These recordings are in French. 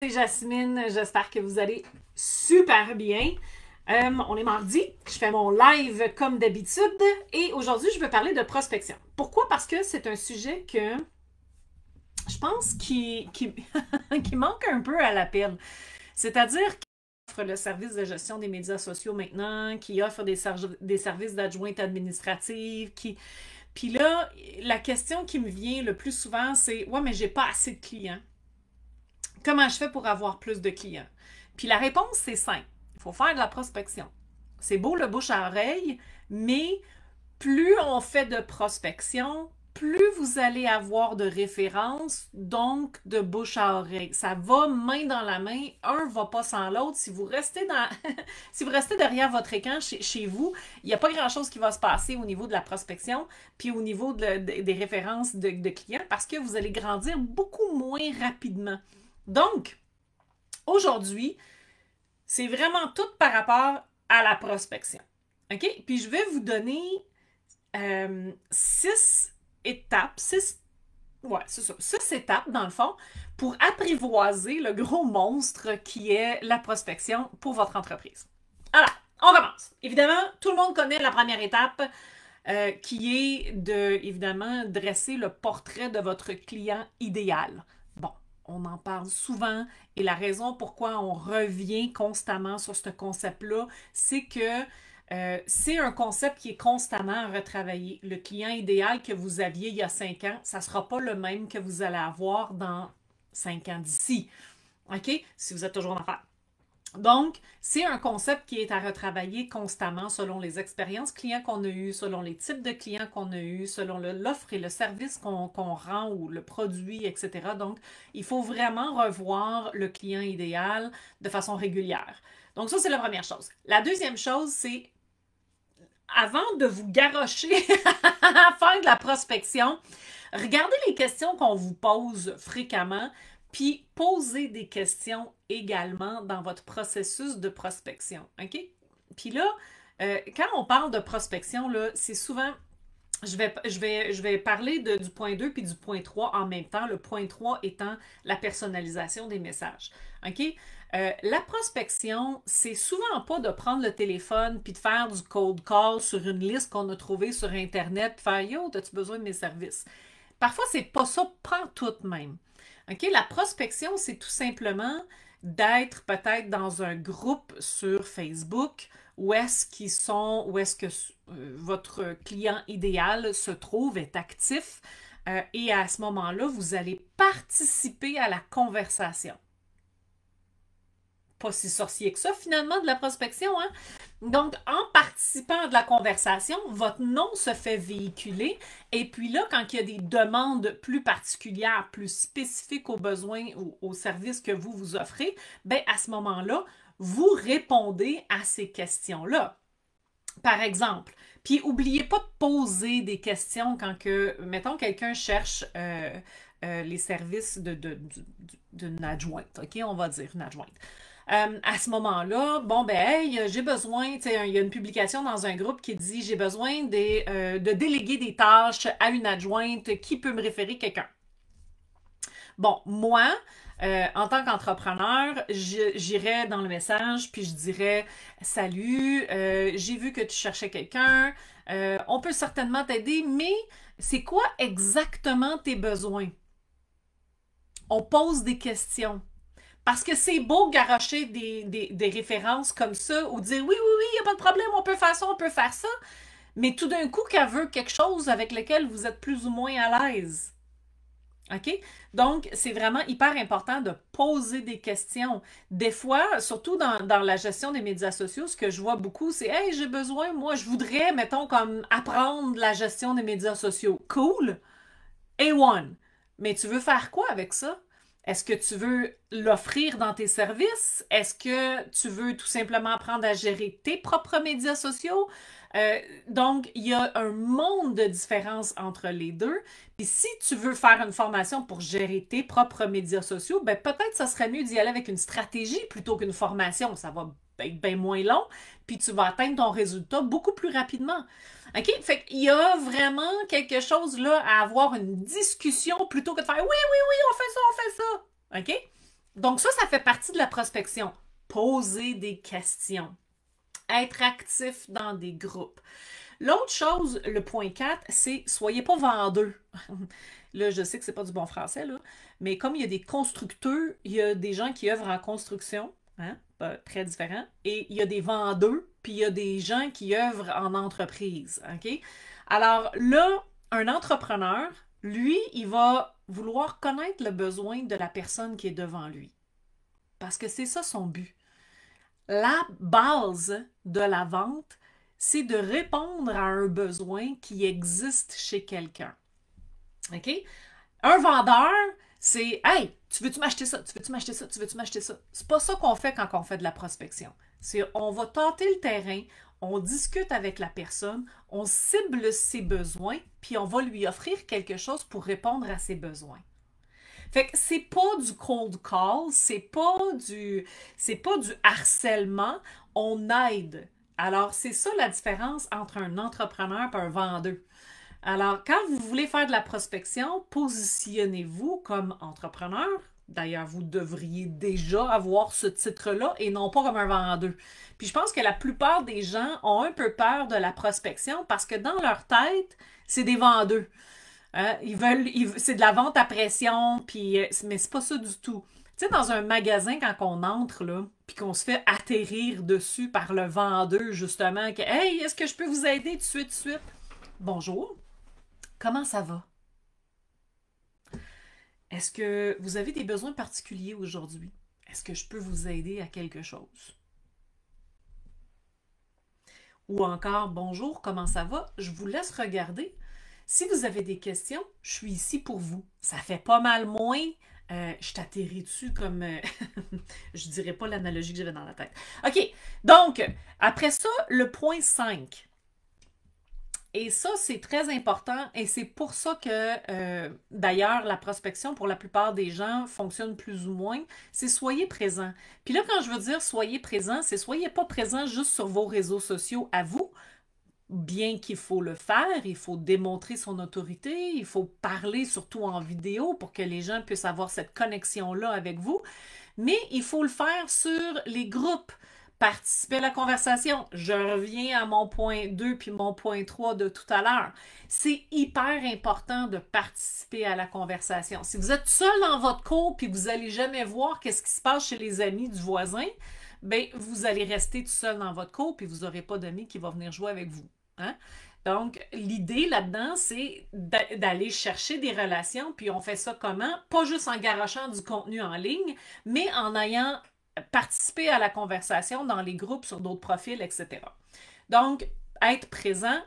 C'est Jasmine, j'espère que vous allez super bien. On est mardi, je fais mon live comme d'habitude et aujourd'hui je veux parler de prospection. Pourquoi? Parce que c'est un sujet que je pense qui manque un peu à l'appel. C'est-à-dire qu'il offre le service de gestion des médias sociaux maintenant, qui offre des services d'adjointe administrative, Puis là, la question qui me vient le plus souvent, c'est « Ouais, mais j'ai pas assez de clients. Comment je fais pour avoir plus de clients? » Puis la réponse, c'est simple. Il faut faire de la prospection. C'est beau le bouche à oreille, mais plus on fait de prospection, plus vous allez avoir de références, donc de bouche à oreille. Ça va main dans la main, un va pas sans l'autre. Si vous restez si vous restez derrière votre écran chez vous, il n'y a pas grand-chose qui va se passer au niveau de la prospection, puis au niveau des références de clients, parce que vous allez grandir beaucoup moins rapidement. Donc, aujourd'hui, c'est vraiment tout par rapport à la prospection. OK? Puis je vais vous donner 6 étapes, six étapes, dans le fond, pour apprivoiser le gros monstre qui est la prospection pour votre entreprise. Alors, on commence. Évidemment, tout le monde connaît la première étape qui est de, évidemment, dresser le portrait de votre client idéal. Bon, on en parle souvent et la raison pourquoi on revient constamment sur ce concept-là, c'est que c'est un concept qui est constamment retravaillé. Le client idéal que vous aviez il y a 5 ans, ça ne sera pas le même que vous allez avoir dans 5 ans d'ici. OK? Si vous êtes toujours en affaires. Donc, c'est un concept qui est à retravailler constamment selon les expériences clients qu'on a eues, selon les types de clients qu'on a eus, selon l'offre et le service qu'on rend ou le produit, etc. Donc, il faut vraiment revoir le client idéal de façon régulière. Donc, ça, c'est la première chose. La deuxième chose, c'est avant de vous garrocher à faire de la prospection, regardez les questions qu'on vous pose fréquemment, puis posez des questions également dans votre processus de prospection. OK? Puis là, quand on parle de prospection, c'est souvent je vais parler du point 2 puis du point 3 en même temps, le point 3 étant la personnalisation des messages. OK? La prospection, c'est souvent pas de prendre le téléphone puis de faire du cold call sur une liste qu'on a trouvée sur Internet puis faire Yo, as-tu besoin de mes services? Parfois, c'est pas ça, prends tout même. OK? La prospection, c'est tout simplement d'être peut-être dans un groupe sur Facebook où est-ce que votre client idéal se trouve, est actif, et à ce moment-là, vous allez participer à la conversation. Pas si sorcier que ça, finalement, de la prospection, hein? Donc, en participant de la conversation, votre nom se fait véhiculer. Et puis là, quand il y a des demandes plus particulières, plus spécifiques aux besoins ou aux services que vous offrez, bien, à ce moment-là, vous répondez à ces questions-là. Par exemple, puis n'oubliez pas de poser des questions quand que, mettons, quelqu'un cherche les services d'une adjointe, OK? On va dire une adjointe. À ce moment-là, bon, ben, hey, j'ai besoin, tu sais, il y a une publication dans un groupe qui dit j'ai besoin de déléguer des tâches à une adjointe, qui peut me référer quelqu'un? Bon, moi, en tant qu'entrepreneur, j'irais dans le message puis je dirais salut, j'ai vu que tu cherchais quelqu'un, on peut certainement t'aider, mais c'est quoi exactement tes besoins? On pose des questions. Parce que c'est beau garrocher des références comme ça ou dire oui, oui, oui, il n'y a pas de problème, on peut faire ça, on peut faire ça. Mais tout d'un coup, qu'elle veut quelque chose avec lequel vous êtes plus ou moins à l'aise. OK? Donc, c'est vraiment hyper important de poser des questions. Des fois, surtout dans la gestion des médias sociaux, ce que je vois beaucoup, c'est Hey, j'ai besoin, moi, je voudrais, mettons, comme apprendre la gestion des médias sociaux. Cool! A1. Mais tu veux faire quoi avec ça? Est-ce que tu veux l'offrir dans tes services? Est-ce que tu veux tout simplement apprendre à gérer tes propres médias sociaux? Donc, il y a un monde de différence entre les deux. Puis si tu veux faire une formation pour gérer tes propres médias sociaux, ben peut-être ça serait mieux d'y aller avec une stratégie plutôt qu'une formation. Ça va être bien moins long, puis tu vas atteindre ton résultat beaucoup plus rapidement. OK? Fait qu'il y a vraiment quelque chose là à avoir une discussion plutôt que de faire oui, oui, oui, on fait ça, on fait ça. OK? Donc ça fait partie de la prospection. Poser des questions. Être actif dans des groupes. L'autre chose, le point 4, c'est soyez pas vendeux. Là, je sais que c'est pas du bon français, là, mais comme il y a des constructeurs, il y a des gens qui œuvrent en construction, hein, très différent, et il y a des vendeurs, puis il y a des gens qui œuvrent en entreprise, OK? Alors là, un entrepreneur, lui, il va vouloir connaître le besoin de la personne qui est devant lui. Parce que c'est ça son but. La base de la vente, c'est de répondre à un besoin qui existe chez quelqu'un. OK? Un vendeur, c'est hey, tu veux-tu m'acheter ça? Tu veux-tu m'acheter ça? Tu veux-tu m'acheter ça? C'est pas ça qu'on fait quand on fait de la prospection. C'est on va tâter le terrain, on discute avec la personne, on cible ses besoins, puis on va lui offrir quelque chose pour répondre à ses besoins. Fait que c'est pas du cold call, c'est pas du harcèlement, on aide. Alors, c'est ça la différence entre un entrepreneur et un vendeur. Alors, quand vous voulez faire de la prospection, positionnez-vous comme entrepreneur. D'ailleurs, vous devriez déjà avoir ce titre-là et non pas comme un vendeur. Puis je pense que la plupart des gens ont un peu peur de la prospection parce que dans leur tête, c'est des vendeurs. C'est de la vente à pression, puis, mais c'est pas ça du tout. Tu sais, dans un magasin, quand on entre, là, puis qu'on se fait atterrir dessus par le vendeur, justement, que Hey, est-ce que je peux vous aider tout de suite, tout de suite? Bonjour, comment ça va? Est-ce que vous avez des besoins particuliers aujourd'hui? Est-ce que je peux vous aider à quelque chose? Ou encore, bonjour, comment ça va? Je vous laisse regarder. Si vous avez des questions, je suis ici pour vous. Ça fait pas mal moins. Je t'atterris dessus comme... je dirais pas l'analogie que j'avais dans la tête. OK, donc, après ça, le point 5. Et ça, c'est très important et c'est pour ça que, d'ailleurs, la prospection, pour la plupart des gens, fonctionne plus ou moins. C'est soyez présent. Puis là, quand je veux dire soyez présent, c'est soyez pas présent juste sur vos réseaux sociaux à vous, bien qu'il faut le faire, il faut démontrer son autorité, il faut parler surtout en vidéo pour que les gens puissent avoir cette connexion-là avec vous, mais il faut le faire sur les groupes. Participer à la conversation. Je reviens à mon point 2 puis mon point 3 de tout à l'heure. C'est hyper important de participer à la conversation. Si vous êtes seul dans votre cour puis vous n'allez jamais voir qu'est-ce qui se passe chez les amis du voisin, ben vous allez rester tout seul dans votre cour puis vous n'aurez pas d'amis qui vont venir jouer avec vous. Hein? Donc, l'idée là-dedans, c'est d'aller chercher des relations, puis on fait ça comment? Pas juste en garochant du contenu en ligne, mais en ayant participé à la conversation dans les groupes sur d'autres profils, etc. Donc, être présent,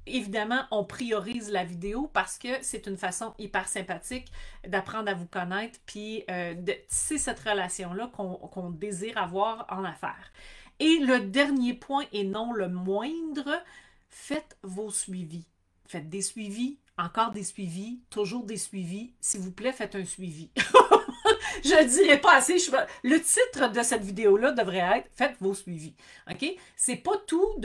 évidemment, on priorise la vidéo parce que c'est une façon hyper sympathique d'apprendre à vous connaître, puis de tisser cette relation-là qu'on désire avoir en affaires. Et le dernier point, et non le moindre, faites vos suivis. Faites des suivis, encore des suivis, toujours des suivis. S'il vous plaît, faites un suivi. Je ne dirais pas assez. Le titre de cette vidéo-là devrait être « Faites vos suivis ». OK? C'est pas tout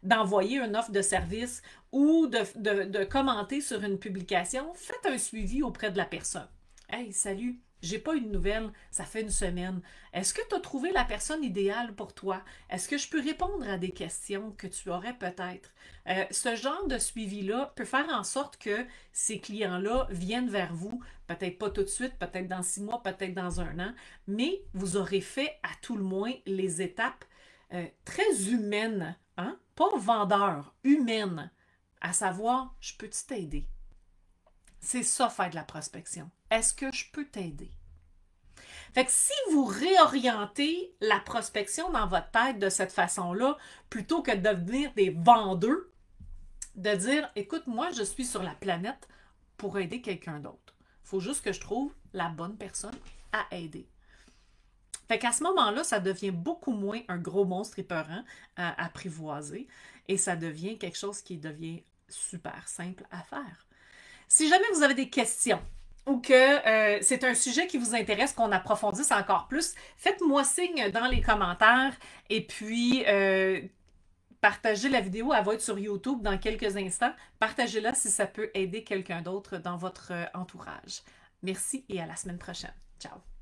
d'envoyer une offre de service ou de commenter sur une publication. Faites un suivi auprès de la personne. « Hey, salut! J'ai pas eu de nouvelles, ça fait une semaine. Est-ce que tu as trouvé la personne idéale pour toi? Est-ce que je peux répondre à des questions que tu aurais peut-être? » Ce genre de suivi-là peut faire en sorte que ces clients-là viennent vers vous, peut-être pas tout de suite, peut-être dans 6 mois, peut-être dans 1 an, mais vous aurez fait à tout le moins les étapes très humaines, hein? Pas vendeur, humaines, à savoir, je peux-tu t'aider? C'est ça, faire de la prospection. Est-ce que je peux t'aider? Fait que si vous réorientez la prospection dans votre tête de cette façon-là, plutôt que de devenir des vendeurs, de dire, écoute, moi, je suis sur la planète pour aider quelqu'un d'autre. Il faut juste que je trouve la bonne personne à aider. Fait qu'à ce moment-là, ça devient beaucoup moins un gros monstre épeurant à apprivoiser et ça devient quelque chose qui devient super simple à faire. Si jamais vous avez des questions ou que c'est un sujet qui vous intéresse, qu'on approfondisse encore plus, faites-moi signe dans les commentaires et puis partagez la vidéo, elle va être sur YouTube dans quelques instants. Partagez-la si ça peut aider quelqu'un d'autre dans votre entourage. Merci et à la semaine prochaine. Ciao!